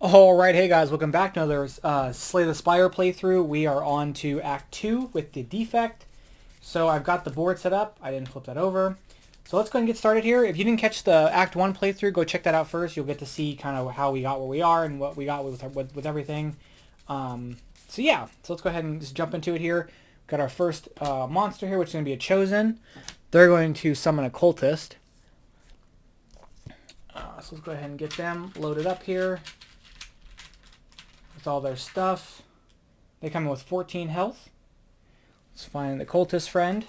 Alright, hey guys, welcome back to another Slay the Spire playthrough. We are on to Act 2 with the Defect. So I've got the board set up. I didn't flip that over. So let's go ahead and get started here. If you didn't catch the Act 1 playthrough, go check that out first. You'll get to see kind of how we got where we are and what we got with everything. So yeah, so let's go ahead and just jump into it here. We've got our first monster here, which is going to be a Chosen. They're going to summon a cultist. So let's go ahead and get them loaded up here with all their stuff. They come in with 14 health. Let's find the cultist friend.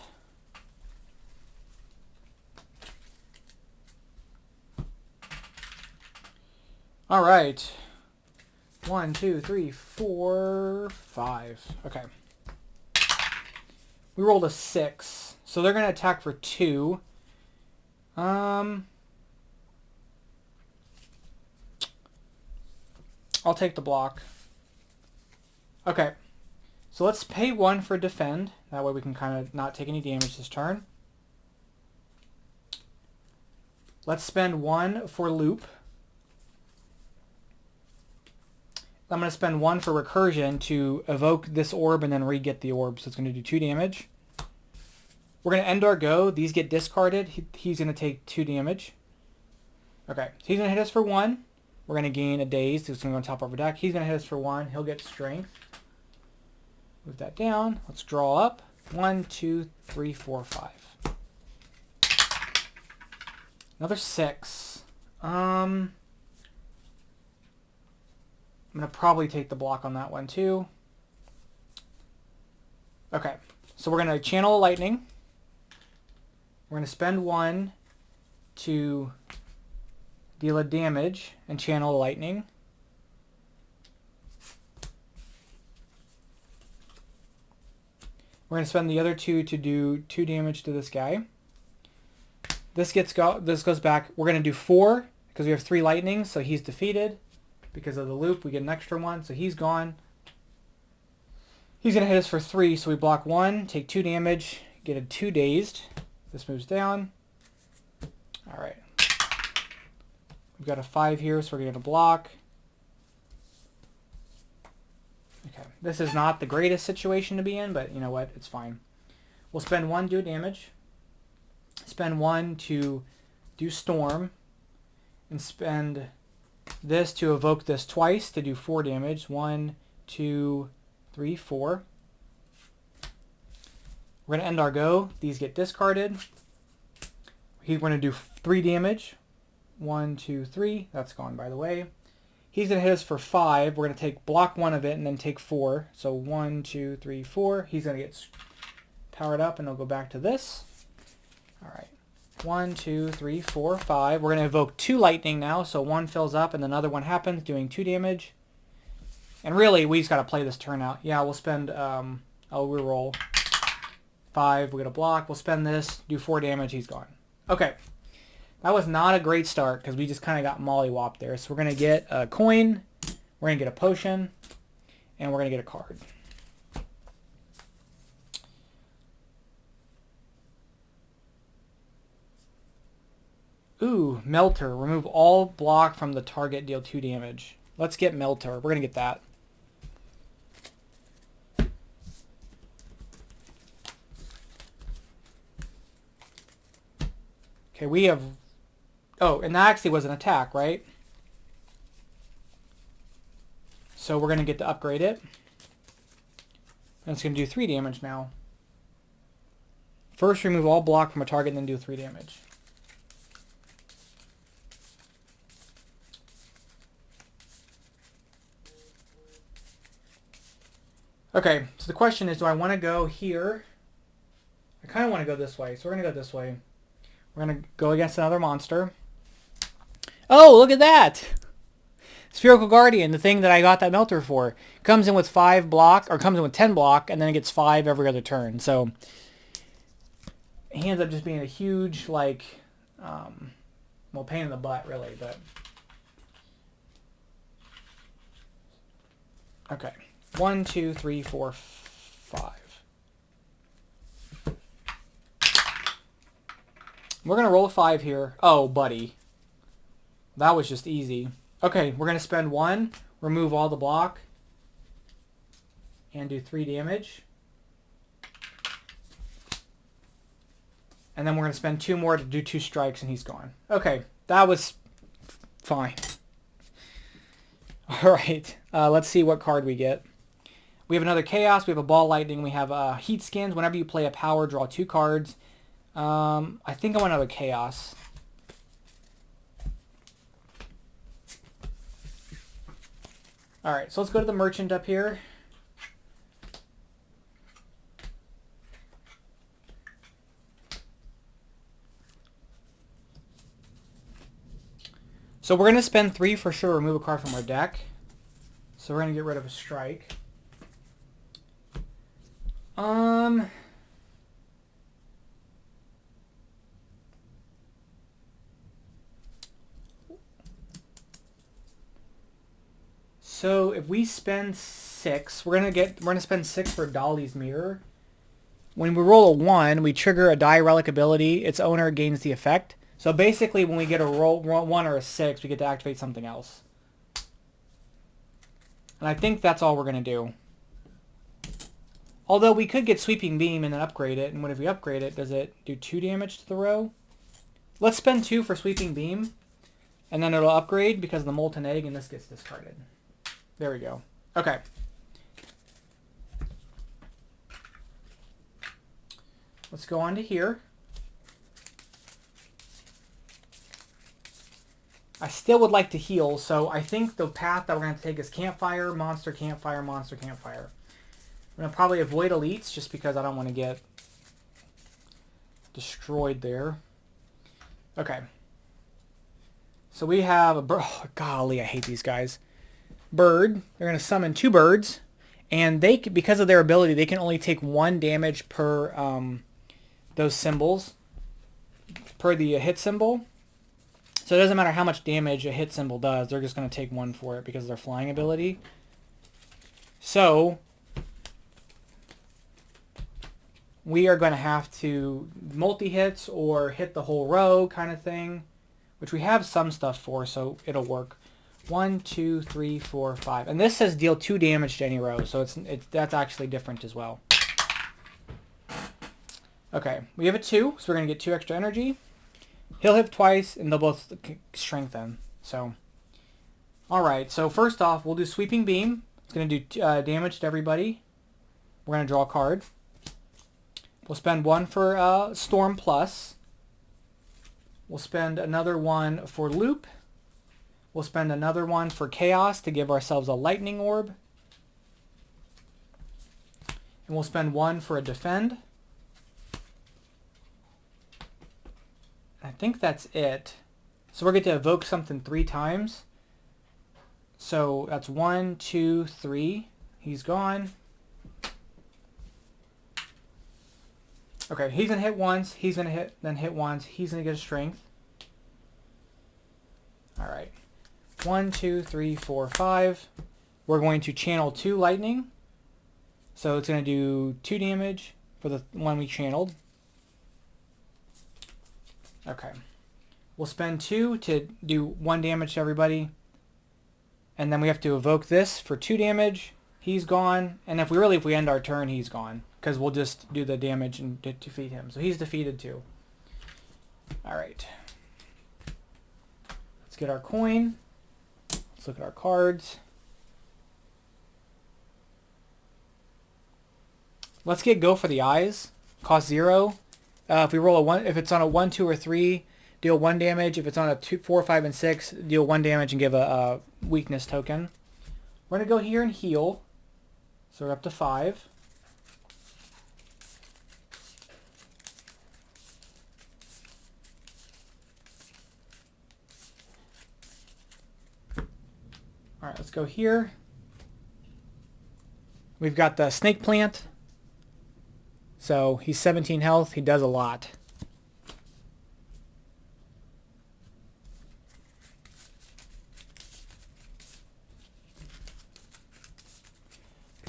All right. 1, 2, 3, 4, 5. Okay. We rolled a 6. So they're going to attack for 2. I'll take the block. Okay. So let's pay 1 for defend. That way we can kind of not take any damage this turn. Let's spend 1 for loop. I'm going to spend 1 for recursion to evoke this orb and then re-get the orb. So it's going to do 2 damage. We're going to end our go. These get discarded. He's going to take 2 damage. Okay. So he's going to hit us for 1. We're going to gain a daze. So it's going to go on top of our deck. He's going to hit us for 1. He'll get strength. Move that down. Let's draw up. 1, 2, 3, 4, 5. Another 6. I'm going to probably take the block on that one too. Okay. So we're going to channel a lightning. We're going to spend 1 to deal a damage and channel a lightning. We're going to spend the other 2 to do 2 damage to this guy. This goes back. We're going to do 4 because we have 3 lightnings, so he's defeated. Because of the loop, we get an extra 1, so he's gone. He's going to hit us for 3, so we block 1, take 2 damage, get a 2 dazed. This moves down. All right. We've got a 5 here, so we're going to block. Okay. This is not the greatest situation to be in, but you know what? It's fine. We'll spend 1 to do damage. Spend 1 to do storm. And spend this to evoke this twice to do 4 damage. 1, 2, 3, 4. We're going to end our go. These get discarded. We're going to do 3 damage. 1, 2, 3. That's gone, by the way. He's going to hit us for 5. We're going to take block 1 of it and then take 4. So 1, 2, 3, 4. He's going to get powered up and it'll go back to this. All right. 1, 2, 3, 4, 5. We're going to evoke 2 lightning now. So 1 fills up and another one happens, doing 2 damage. And really, we just got to play this turn out. Yeah, we'll spend, I'll reroll 5. We get a block. We'll spend this, do 4 damage. He's gone. Okay. That was not a great start because we just kind of got mollywopped there. So we're going to get a coin. We're going to get a potion. And we're going to get a card. Ooh, Melter. Remove all block from the target, deal 2 damage. Let's get Melter. We're going to get that. Okay, we have... Oh, and that actually was an attack, right? So we're going to get to upgrade it. And it's going to do 3 damage now. First, remove all block from a target and then do 3 damage. Okay, so the question is, do I want to go here? I kind of want to go this way, so we're going to go this way. We're going to go against another monster. Oh, look at that! Spherical Guardian, the thing that I got that Melter for. Comes in with 5 block, or comes in with 10 block, and then it gets 5 every other turn. So, he ends up just being a huge, like, well, pain in the butt, really, but... Okay. 1, 2, 3, 4, 5. We're going to roll a 5 here. Oh, buddy. That was just easy. Okay, we're going to spend 1, remove all the block, and do 3 damage. And then we're going to spend 2 more to do 2 strikes, and he's gone. Okay, that was fine. All right, let's see what card we get. We have another Chaos, we have a Ball Lightning, we have Heat Skins. Whenever you play a power, draw 2 cards. I think I want another Chaos. Alright, so let's go to the merchant up here. So we're going to spend 3 for sure to remove a card from our deck. So we're going to get rid of a strike. So if we spend 6, we're gonna spend 6 for Dolly's Mirror. When we roll a 1, we trigger a die relic ability. Its owner gains the effect. So basically, when we get a roll 1 or a 6, we get to activate something else. And I think that's all we're gonna do. Although we could get Sweeping Beam and then upgrade it. And what if we upgrade it? Does it do 2 damage to the row? Let's spend 2 for Sweeping Beam. And then it'll upgrade because of the Molten Egg, and this gets discarded. There we go. Okay. Let's go on to here. I still would like to heal, so I think the path that we're going to take is Campfire, Monster, Campfire, Monster, Campfire. I'm going to probably avoid Elites just because I don't want to get destroyed there. Okay. So we have a bird. Oh, golly, I hate these guys. Bird. They're going to summon 2 birds, and they, because of their ability, they can only take 1 damage per those symbols, per the hit symbol. So it doesn't matter how much damage a hit symbol does, they're just going to take 1 for it because of their flying ability. So we are going to have to multi-hits or hit the whole row kind of thing, which we have some stuff for, so it'll work. 1, 2, 3, 4, 5. And this says deal 2 damage to any row, so that's actually different as well. Okay, we have a 2, so we're going to get 2 extra energy. He'll hit twice, and they'll both strengthen. So, alright, so first off, we'll do Sweeping Beam. It's going to do damage to everybody. We're going to draw a card. We'll spend 1 for Storm Plus. We'll spend another 1 for Loop. We'll spend another 1 for Chaos to give ourselves a Lightning Orb. And we'll spend 1 for a Defend. I think that's it. So we're going to evoke something 3 times. So that's 1, 2, 3. He's gone. Okay, he's going to hit once. He's going to hit, then hit once. He's going to get a Strength. Alright. 1, 2, 3, 4, 5. We're going to channel 2 lightning. So it's going to do 2 damage for the one we channeled. Okay. We'll spend 2 to do 1 damage to everybody. And then we have to evoke this for 2 damage. He's gone. And if we end our turn, he's gone. Because we'll just do the damage and defeat him. So he's defeated too. Alright. Let's get our coin. Let's look at our cards. Let's get Go for the Eyes. Cost 0. If we roll a 1, if it's on a 1, 2, or 3, deal 1 damage. If it's on a 2, 4, 5, and 6, deal 1 damage and give a weakness token. We're going to go here and heal. So we're up to 5. Alright, let's go here. We've got the Snake Plant. So he's 17 health. He does a lot.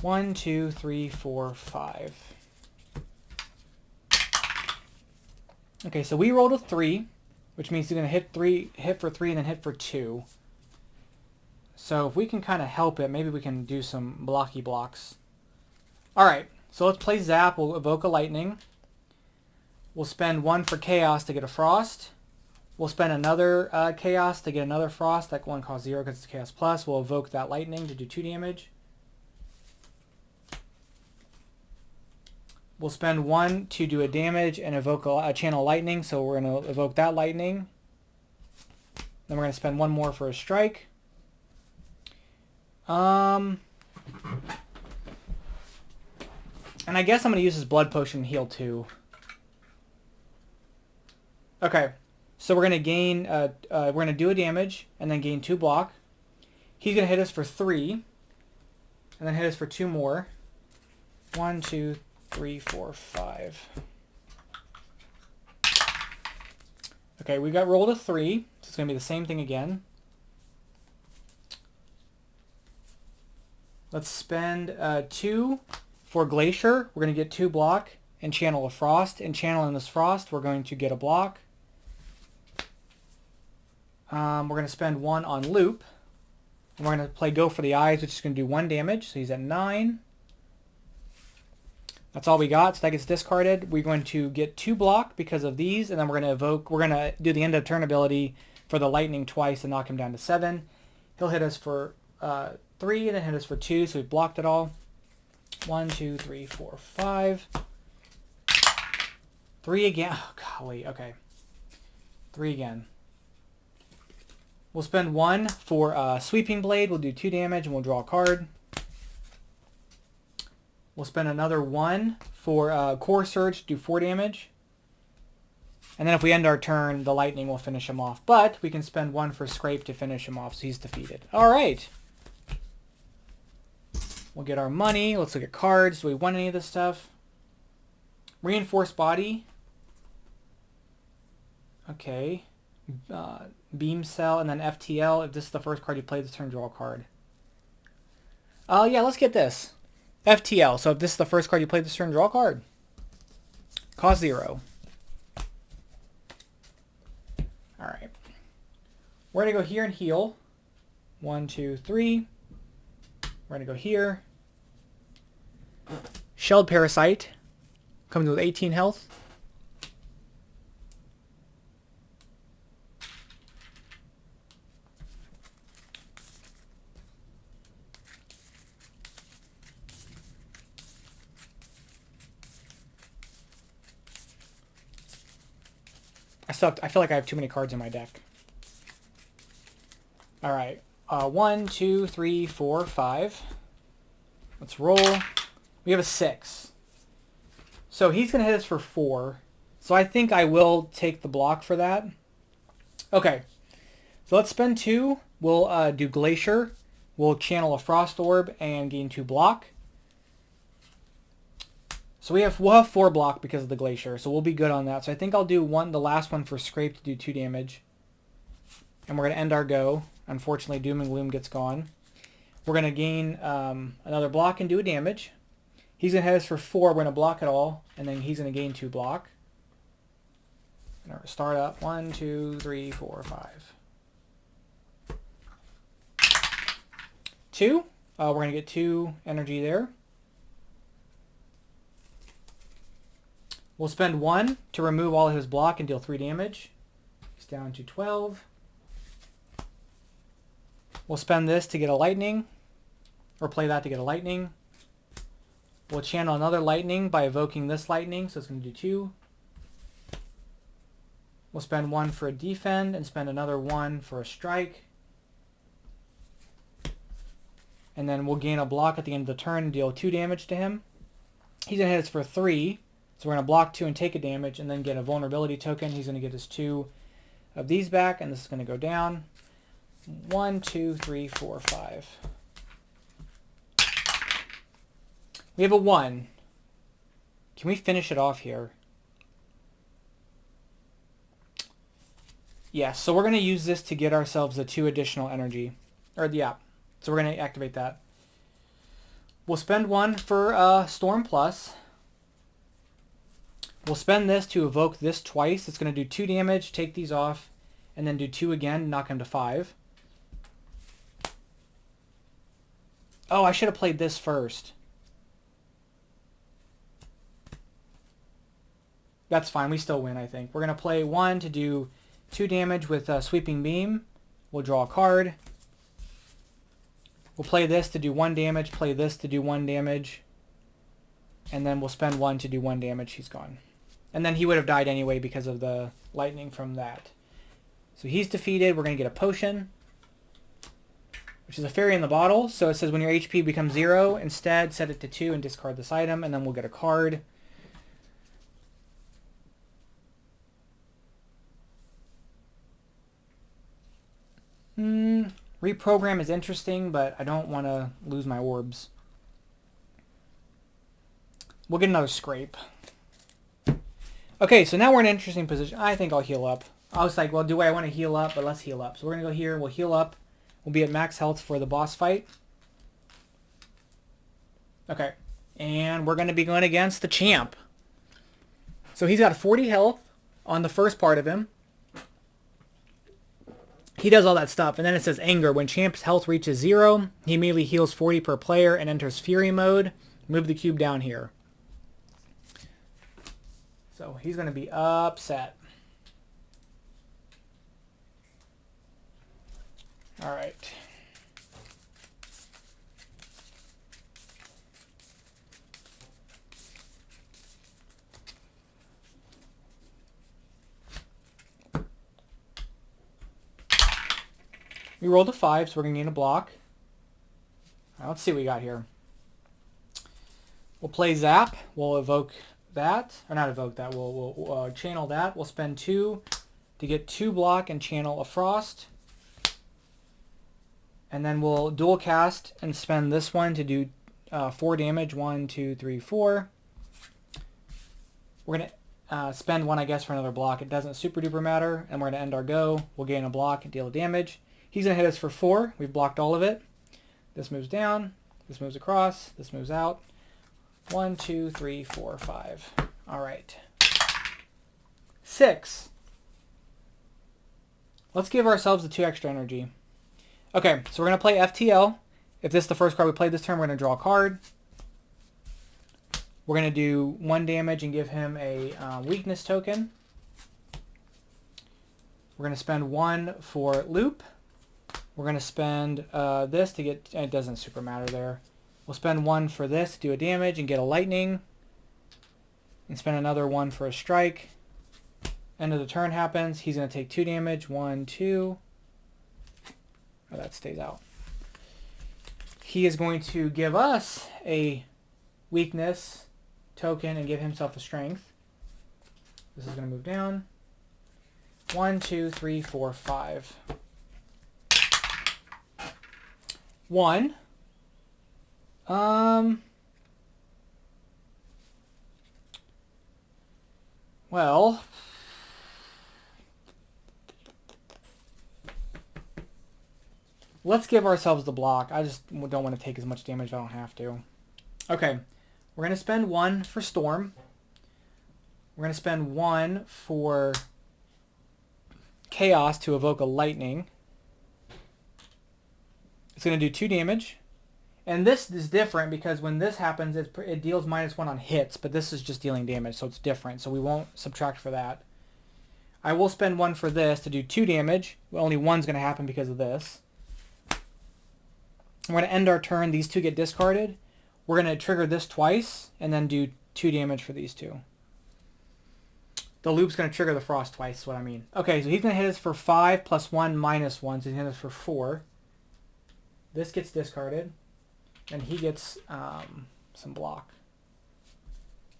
One, 2, 3, 4, 5. Okay, so we rolled a 3, which means he's going to hit for 3 and then hit for 2. So if we can kind of help it, maybe we can do some blocky blocks. Alright, so let's play Zap. We'll evoke a lightning. We'll spend 1 for Chaos to get a Frost. We'll spend another Chaos to get another Frost. That one costs 0 because it's Chaos Plus. We'll evoke that lightning to do 2 damage. We'll spend 1 to do a damage and evoke a channel lightning. So we're going to evoke that lightning. Then we're going to spend 1 more for a strike. And I guess I'm going to use his blood potion and heal 2. Okay. So we're going to gain, we're going to do a damage and then gain 2 block. He's going to hit us for 3. And then hit us for 2 more. 1, 2, 3, 4, 5. Okay, we got rolled a 3. So it's going to be the same thing again. Let's spend 2 for Glacier. We're going to get 2 block and channel a Frost. And channeling this Frost, we're going to get a block. We're going to spend 1 on Loop. And we're going to play Go for the Eyes, which is going to do 1 damage. So he's at 9. That's all we got. So that gets discarded. We're going to get 2 block because of these. And then we're going to evoke. We're going to do the end of turn ability for the lightning twice and knock him down to 7. He'll hit us for 3 and then hit us for 2. So we blocked it all. 1, 2, 3, 4, 5. 3 again. Oh, golly. Okay. 3 again. We'll spend 1 for Sweeping Blade. We'll do 2 damage and we'll draw a card. We'll spend another 1 for Core Surge, do 4 damage. And then if we end our turn, the lightning will finish him off. But we can spend 1 for Scrape to finish him off, so he's defeated. All right. We'll get our money. Let's look at cards. Do we want any of this stuff? Reinforced Body. Okay. Beam Cell, and then FTL. If this is the first card you play this turn, draw a card. Yeah, let's get this. FTL. So if this is the first card you play this turn, draw a card. Cost 0. Alright. We're going to go here and heal. 1, 2, 3. We're going to go here. Shelled Parasite. Comes with 18 health. I feel like I have too many cards in my deck. Alright. 1, 2, 3, 4, 5. Let's roll. We have a 6. So he's going to hit us for 4. So I think I will take the block for that. Okay. So let's spend 2. We'll do Glacier. We'll channel a Frost Orb and gain 2 block. So we'll have 4 block because of the Glacier, so we'll be good on that. So I think I'll do the last one for Scrape to do 2 damage. And we're going to end our go. Unfortunately, Doom and Gloom gets gone. We're going to gain another block and do a damage. He's going to hit us for 4. We're going to block it all, and then he's going to gain 2 block. And start up. 1, 2, 3, 4, 5. 2. We're going to get 2 energy there. We'll spend 1 to remove all of his block and deal 3 damage. He's down to 12. We'll spend this to get a lightning, or play that to get a lightning. We'll channel another lightning by evoking this lightning, so it's going to do 2. We'll spend 1 for a defend and spend another 1 for a strike. And then we'll gain a block at the end of the turn and deal 2 damage to him. He's going to hit us for 3. So we're going to block 2 and take a damage and then get a vulnerability token. He's going to get us 2 of these back, and this is going to go down. 1, 2, 3, 4, 5. We have a 1. Can we finish it off here? Yes, so we're going to use this to get ourselves the 2 additional energy. Or, yeah. So we're going to activate that. We'll spend 1 for Storm Plus. We'll spend this to evoke this twice. It's going to do 2 damage, take these off, and then do 2 again, knock him to 5. Oh, I should have played this first. That's fine. We still win, I think. We're going to play 1 to do 2 damage with Sweeping Beam. We'll draw a card. We'll play this to do 1 damage, play this to do 1 damage. And then we'll spend 1 to do 1 damage. He's gone. And then he would have died anyway because of the lightning from that. So he's defeated. We're going to get a potion, which is a fairy in the bottle. So it says when your HP becomes 0, instead set it to 2 and discard this item. And then we'll get a card. Reprogram is interesting, but I don't want to lose my orbs. We'll get another scrape. Okay, so now we're in an interesting position. I think I'll heal up. I was like, well, do I want to heal up? But let's heal up. So we're going to go here. We'll heal up. We'll be at max health for the boss fight. Okay. And we're going to be going against the champ. So he's got 40 health on the first part of him. He does all that stuff. And then it says anger. When champ's health reaches 0, he immediately heals 40 per player and enters fury mode. Move the cube down here. So he's going to be upset. All right. We rolled a 5, so we're going to gain a block. All right, let's see what we got here. We'll play Zap. We'll evoke that. Or not evoke that. We'll channel that. We'll spend 2 to get 2 block and channel a Frost. And then we'll dual cast and spend this one to do 4 damage. 1, 2, 3, 4. We're going to spend 1, I guess, for another block. It doesn't super duper matter. And we're going to end our go. We'll gain a block and deal damage. He's going to hit us for 4. We've blocked all of it. This moves down. This moves across. This moves out. 1, 2, 3, 4, 5. All right. 6. Let's give ourselves the 2 extra energy. Okay, so we're going to play FTL. If this is the first card we played this turn, we're going to draw a card. We're going to do 1 damage and give him a weakness token. We're going to spend 1 for loop. We're going to spend this to get... It doesn't super matter there. We'll spend 1 for this to do a damage and get a lightning. And spend another 1 for a strike. End of the turn happens. He's going to take 2 damage. 1, 2. Oh, that stays out. He is going to give us a weakness token and give himself a strength. This is going to move down. 1, 2, 3, 4, 5. 1. Well, let's give ourselves the block. I just don't want to take as much damage if I don't have to. Okay, we're going to spend 1 for Storm. We're going to spend 1 for Chaos to evoke a Lightning. It's going to do 2 damage. And this is different because when this happens, it deals -1 on hits, but this is just dealing damage, so it's different. So we won't subtract for that. I will spend 1 for this to do 2 damage. Well, only 1's going to happen because of this. We're going to end our turn. These 2 get discarded. We're going to trigger this twice and then do 2 damage for these 2. The loop's going to trigger the Frost twice, is what I mean. Okay, so he's going to hit us for 5 plus 1 minus 1, so he's going to hit us for 4. This gets discarded. And he gets some block.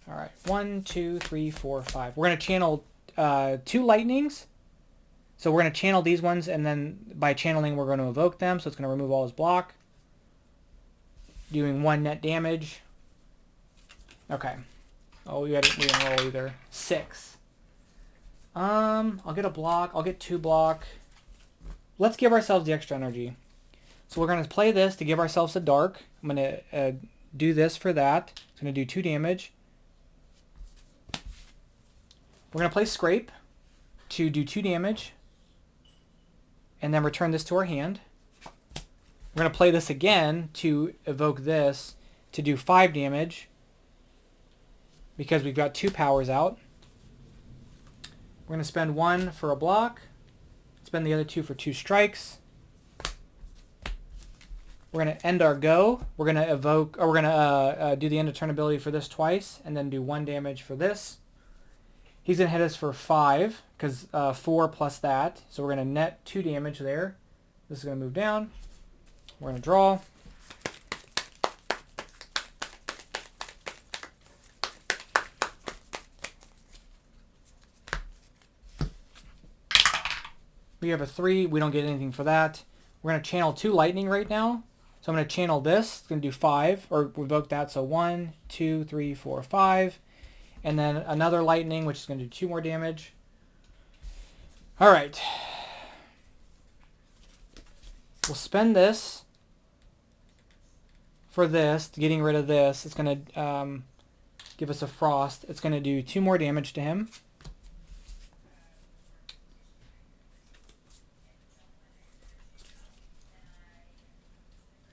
All right, 1, 2, 3, 4, 5. We're going to channel 2 lightnings. So we're going to channel these ones, and then by channeling, we're going to evoke them. So it's going to remove all his block, doing 1 net damage. Okay. Oh, we didn't roll either. 6. I'll get a block. I'll get 2 block. Let's give ourselves the extra energy. So we're going to play this to give ourselves a dark. I'm going to do this for that. It's going to do 2 damage. We're going to play Scrape to do 2 damage. And then return this to our hand. We're going to play this again to evoke this to do 5 damage because we've got 2 powers out. We're going to spend 1 for a block, spend the other 2 for 2 strikes. We're going to end our go. We're going to evoke, or we're going to do the end of turn ability for this twice, and then do 1 damage for this. He's going to hit us for 5, because 4 plus that. So we're going to net 2 damage there. This is going to move down. We're going to draw. We have a 3. We don't get anything for that. We're going to channel 2 lightning right now. So I'm going to channel this. It's going to do 5, or evoke that. So 1, 2, 3, 4, 5. And then another lightning, which is going to do 2 more damage. All right. We'll spend this for this, getting rid of this. It's going to give us a frost. It's going to do 2 more damage to him.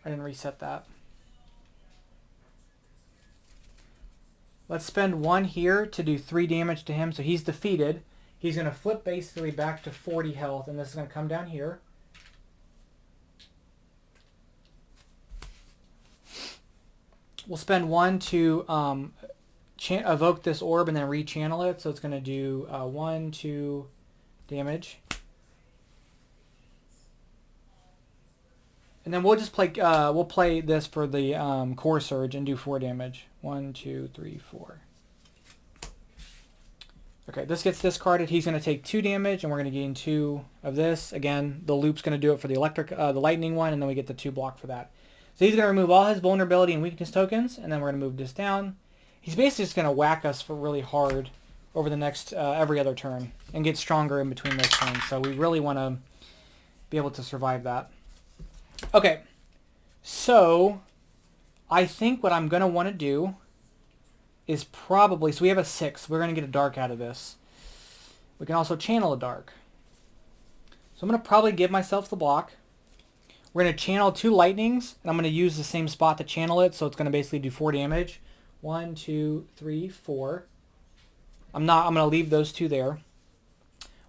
I didn't reset that. Let's spend 1 here to do 3 damage to him. So he's defeated. He's going to flip basically back to 40 health, and this is going to come down here. We'll spend 1 to evoke this orb and then rechannel it. So it's going to do 1, 2 damage. And then we'll just play. We'll play this for the core surge and do 4 damage. 1, 2, 3, 4. Okay, this gets discarded. He's going to take 2 damage, and we're going to gain 2 of this. Again, the loop's going to do it for the the lightning one, and then we get the 2 block for that. So he's going to remove all his vulnerability and weakness tokens, and then we're going to move this down. He's basically just going to whack us for really hard over the next every other turn and get stronger in between those turns. So we really want to be able to survive that. Okay, so I think what I'm going to want to do is probably, so we have a 6. We're going to get a dark out of this. We can also channel a dark. So I'm going to probably give myself the block. We're going to channel 2 lightnings, and I'm going to use the same spot to channel it, so it's going to basically do 4 damage. 1, 2, 3, 4. I'm going to leave those 2 there.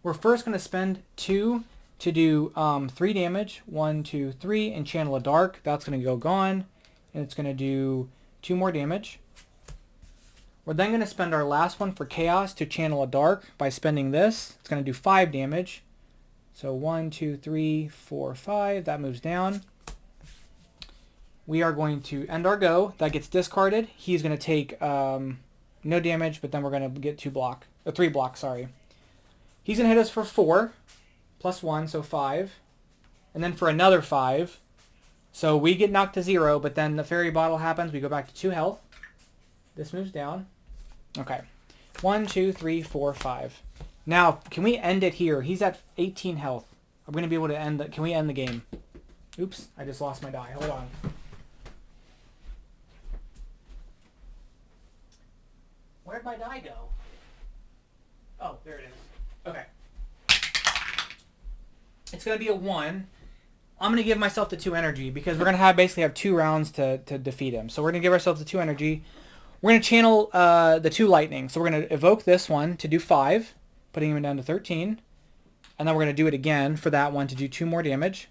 We're first going to spend 2 to do 3 damage. 1, 2, 3, and channel a dark. That's going to go gone, and it's going to do 2 more damage. We're then going to spend our last one for chaos to channel a dark by spending this. It's going to do 5 damage. So 1, 2, 3, 4, 5. That moves down. We are going to end our go. That gets discarded. He's going to take no damage, but then we're going to get 3 blocks, sorry. He's going to hit us for 4, plus 1, so 5. And then for another 5. So we get knocked to 0, but then the fairy bottle happens. We go back to 2 health. This moves down. Okay. 1, 2, 3, 4, 5. Now, can we end it here? He's at 18 health. I'm going to be able to end the... Can we end the game? Oops, I just lost my die. Hold on. Where'd my die go? Oh, there it is. Okay. It's going to be a 1. I'm going to give myself the 2 energy because we're going to basically have 2 rounds to defeat him. So we're going to give ourselves the 2 energy. We're going to channel the 2 lightning. So we're going to evoke this one to do 5, putting him down to 13. And then we're going to do it again for that one to do 2 more damage.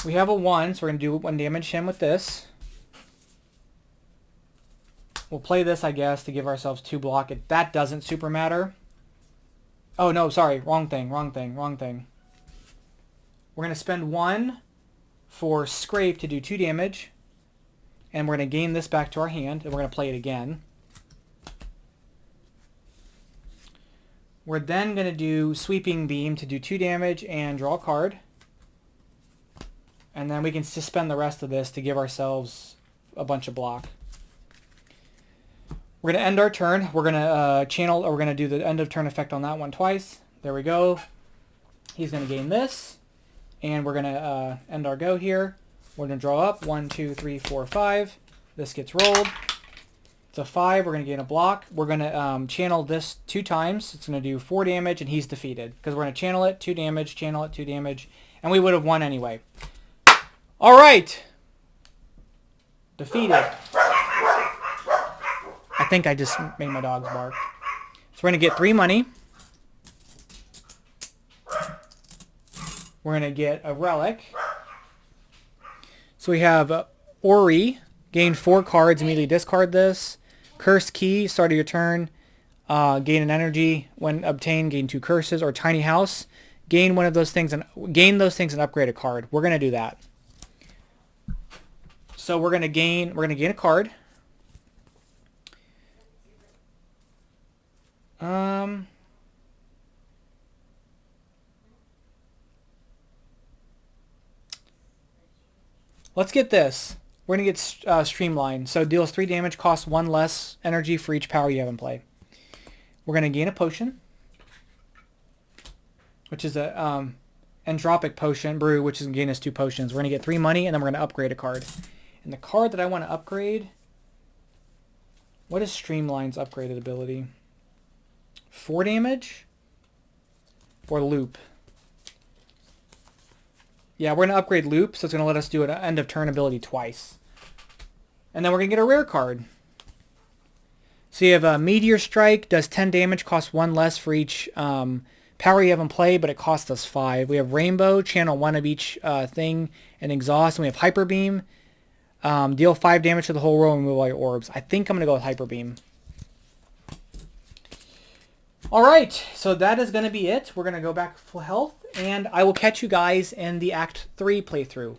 We have a 1, so we're going to do 1 damage to him with this. We'll play this, I guess, to give ourselves 2 block. That doesn't super matter. Oh, no, sorry. Wrong thing. We're going to spend 1 for scrape to do 2 damage. And we're going to gain this back to our hand, and we're going to play it again. We're then going to do Sweeping Beam to do 2 damage and draw a card. And then we can suspend the rest of this to give ourselves a bunch of block. We're going to end our turn. We're going to channel, or we're going to do the end of turn effect on that one twice. There we go. He's going to gain this. And we're going to end our go here. We're going to draw up 1, 2, 3, 4, 5. This gets rolled. It's a 5. We're going to gain a block. We're going to channel this 2 times. It's going to do 4 damage, and he's defeated. Because we're going to channel it, 2 damage, channel it, 2 damage. And we would have won anyway. All right. Defeated. I think I just made my dogs bark. So we're going to get 3 money. We're going to get a relic. So we have Ori. Gain 4 cards. Immediately discard this. Cursed Key. Start of your turn. Gain an energy. When obtained, gain 2 curses. Or Tiny House. Gain one of those things and upgrade a card. We're going to do that. So we're going to gain a card. Let's get this. We're going to get Streamline. So deals 3 damage, costs 1 less energy for each power you have in play. We're going to gain a potion, which is a Entropic Potion, Brew, which is going to gain us 2 potions. We're going to get 3 money, and then we're going to upgrade a card. And the card that I want to upgrade, what is Streamline's upgraded ability? 4 damage? Or Loop? Yeah, we're going to upgrade Loop, so it's going to let us do an end of turn ability twice. And then we're going to get a rare card. So you have a Meteor Strike, does 10 damage, costs 1 less for each power you have in play, but it costs us 5. We have Rainbow, channel 1 of each thing, and Exhaust. And we have Hyper Beam, deal 5 damage to the whole row and remove all your orbs. I think I'm going to go with Hyper Beam. Alright, so that is going to be it. We're going to go back full health, and I will catch you guys in the Act 3 playthrough.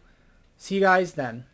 See you guys then.